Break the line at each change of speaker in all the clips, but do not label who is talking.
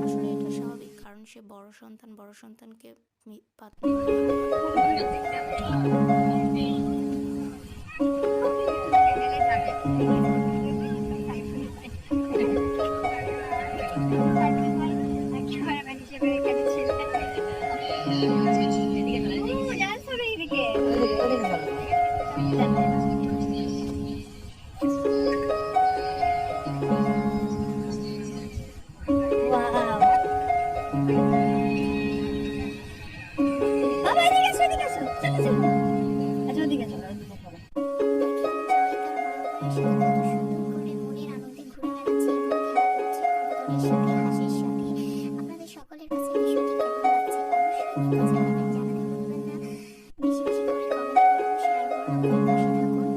আসলে এটা স্বাভাবিক, কারণ সে বড় সন্তানকে দেখেন জয় তার বড় ভাইয়ের সাথে কত সুন্দর করে মনের আনন্দে ঘুরে বেড়াচ্ছে এবং খেলা করছে কবুতরের সাথে, হাঁসের সাথে। আপনাদের সকলের কাছে বিষয়টি কেমন লাগছে অবশ্যই কিন্তু জানাবেন, জানাতে ভুলবেন না। বেশি বেশি করে কমেন্ট করুন, শেয়ার করুন, আমাদের পাশে থাকুন।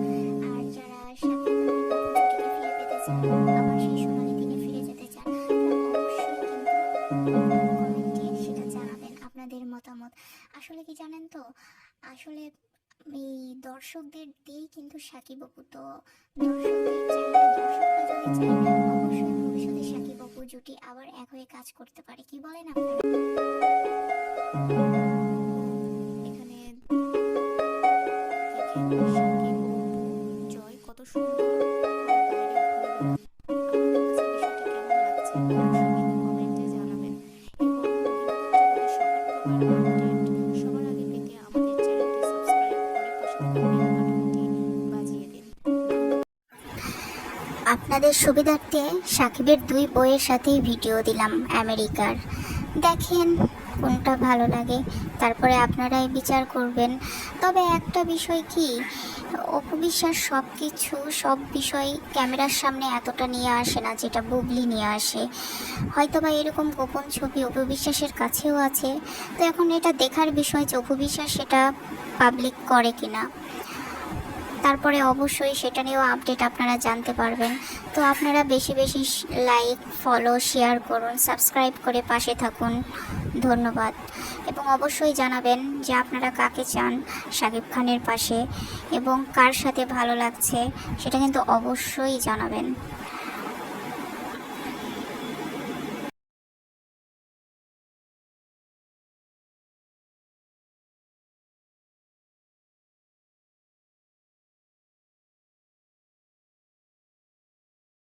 আর যারা সাকিব খানের গল্প জুটিকে ফিরে পেতে চান, আবার সেই সোনালী দিনে ফিরে যেতে চান, তারা অবশ্যই কিন্তু কমেন্টে সেটা জানাবেন আপনাদের মতামত। আসলে কি জানেন তো, আসলে এই দর্শকদের দিয়েই কিন্তু সাকিব অপু, তো দর্শকরা যদি চায় অবশ্যই ভবিষ্যতে সাকিব অপু জুটি আবার এক হয়ে কাজ করতে পারে। কি বলেন আপনারা? এখানে দেখেন সাকিব অপু জয় কত সুন্দর করে বাইরে ঘুরে বেড়ান। আপনাদের কাছে বিষয়টি কেমন লাগছে অবশ্যই কিন্তু কমেন্টে জানাবেন। এবং বিনোদন জগতের সকল প্রকার আপডেট সবার আগে পেতে আমাদের চ্যানেলটি সাবস্ক্রাইব করে পাশে থাকা বেল বাটনটি বাজিয়ে দিন। আপনাদের সুবিধার্থে সাকিবের দুই বইয়ের সাথেই ভিডিও দিলাম আমেরিকার, দেখেন কোনটা ভালো লাগে, তারপরে আপনারাই বিচার করবেন। তবে একটা বিষয় কি, অপু বিশ্বাস সব বিষয় ক্যামেরার সামনে এতটা নিয়ে আসে না যেটা বুবলি নিয়ে আসে। হয়তোবা এরকম গোপন ছবি অপু বিশ্বাসের কাছেও আছে। তো এখন এটা দেখার বিষয় যে অপু বিশ্বাস সেটা পাবলিক করে কিনা, তারপরে অবশ্যই সেটা নিয়েও আপডেট আপনারা জানতে পারবেন। তো আপনারা বেশি বেশি লাইক, ফলো, শেয়ার করুন, সাবস্ক্রাইব করে পাশে থাকুন। ধন্যবাদ। এবং অবশ্যই জানাবেন যে আপনারা কাকে চান শাকিব খানের পাশে এবং কার সাথে ভালো লাগছে, সেটা কিন্তু অবশ্যই জানাবেন।